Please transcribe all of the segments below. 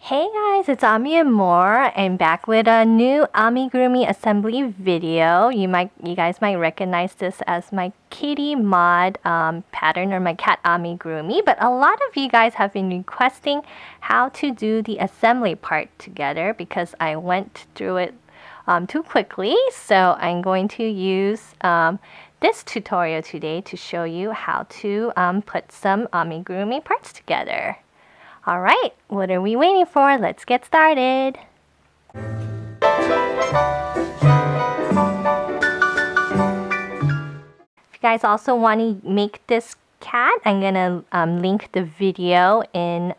Hey guys, it's Amour. I'm back with a new Amigurumi Assembly video. You guys might recognize this as my Kitty Mod pattern or my cat Amigurumi, but a lot of you guys have been requesting how to do the assembly part together because I went through it too quickly. So I'm going to use this tutorial today to show you how to put some Amigurumi parts together. Alright, what are we waiting for? Let's get started! If you guys also want to make this cat, I'm gonna link the video in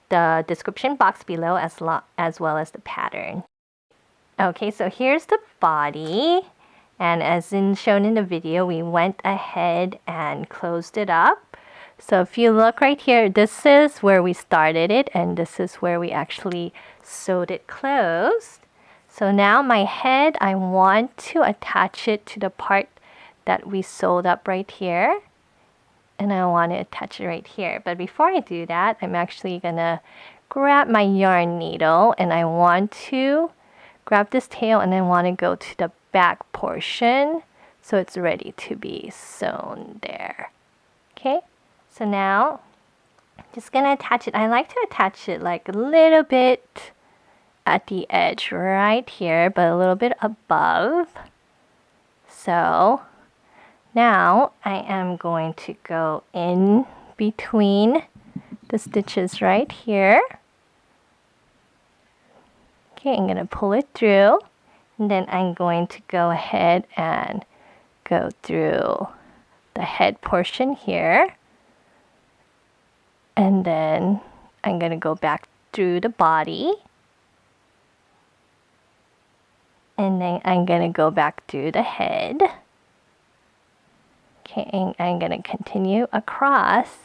the description box below as well as the pattern. Okay, so here's the body, and as shown in the video, we went ahead and closed it up. So if you look right here, this is where we started it, and this is where we actually sewed it closed. So now my head, I want to attach it to the part that we sewed up right here. And I want to attach it right here. But before I do that, I'm actually gonna grab my yarn needle, and I want to grab this tail, and I want to go to the back portion so it's ready to be sewn there. Okay? So now, I'm just gonna attach it. I like to attach it like a little bit at the edge right here, but a little bit above. So now I am going to go in between the stitches right here. Okay, I'm gonna pull it through, and then I'm going to go ahead and go through the head portion here. And then I'm going to go back through the body. And then I'm going to go back through the head. Okay, and I'm going to continue across.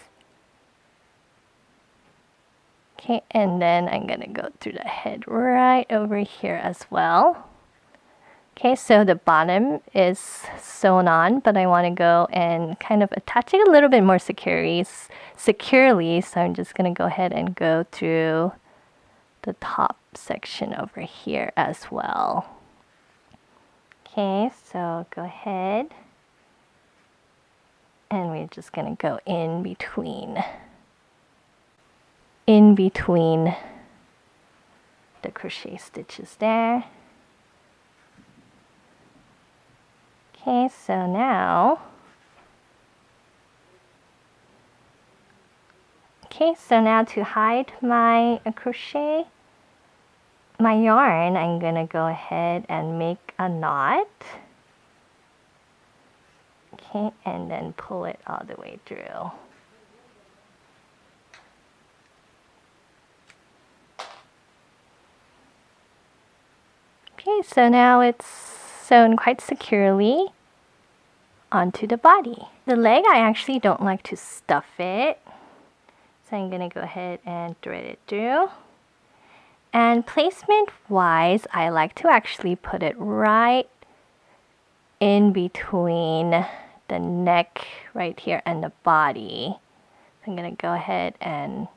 Okay, and then I'm going to go through the head right over here as well. Okay, so the bottom is sewn on, but I want to go and kind of attach it a little bit more securely. So I'm just going to go ahead and go through the top section over here as well. Okay, so go ahead. And we're just going to go in between the crochet stitches there. Okay, so now, to hide my crochet, my yarn, I'm gonna go ahead and make a knot. Okay, and then pull it all the way through. Okay, so now it's sewn quite securely onto the body. The leg, I actually don't like to stuff it, so I'm gonna go ahead and thread it through. And placement wise, I like to actually put it right in between the neck right here and the body. I'm gonna go ahead and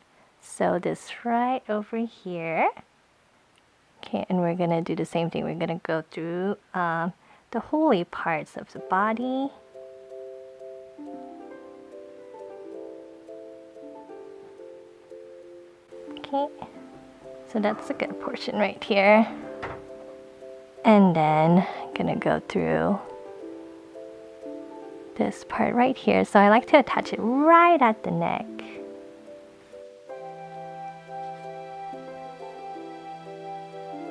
sew this right over here. Okay, and we're gonna do the same thing. We're gonna go through the holy parts of the body. Okay, so that's a good portion right here. And then I'm gonna go through this part right here. So I like to attach it right at the neck.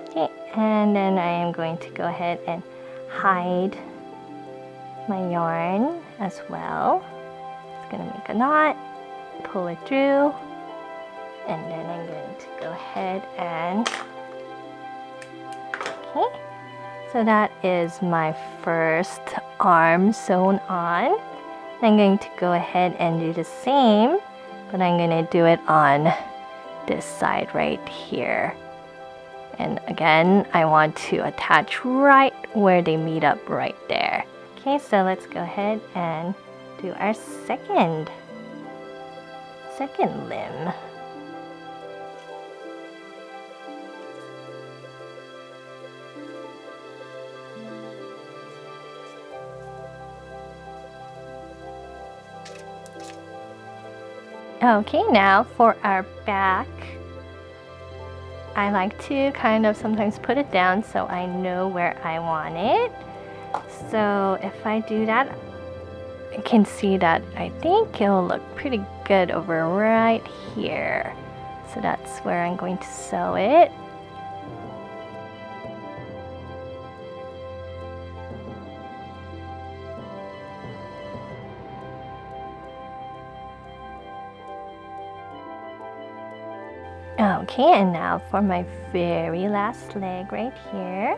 Okay, and then I am going to go ahead and hide my yarn as well. Just gonna make a knot, pull it through, and then I'm going to go ahead and, okay, so that is my first arm sewn on. I'm going to go ahead and do the same, but I'm going to do it on this side right here. And again, I want to attach right where they meet up right there. Okay, so let's go ahead and do our second limb. Okay, now for our back, I like to kind of sometimes put it down so I know where I want it. So if I do that, I can see that I think it'll look pretty good over right here. So that's where I'm going to sew it. Okay, and now for my very last leg right here.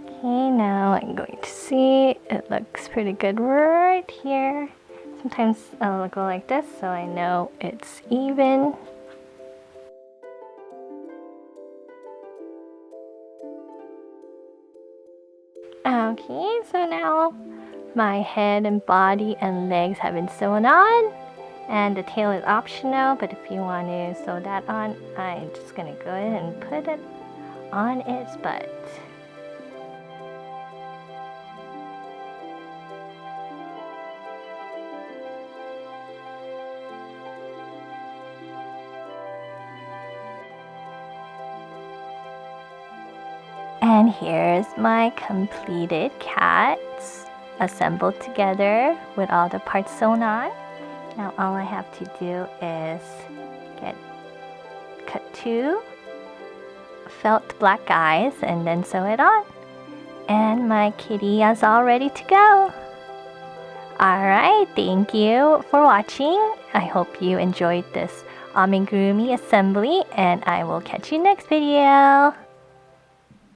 Okay, now I'm going to see, it looks pretty good right here. Sometimes I'll go like this so I know it's even. Okay, so now my head and body and legs have been sewn on. And the tail is optional, but if you want to sew that on, I'm just gonna go ahead and put it on its butt. And here's my completed cat assembled together with all the parts sewn on. Now all I have to do is cut 2 felt black eyes and then sew it on. And my kitty is all ready to go. Alright, thank you for watching. I hope you enjoyed this amigurumi assembly, and I will catch you next video.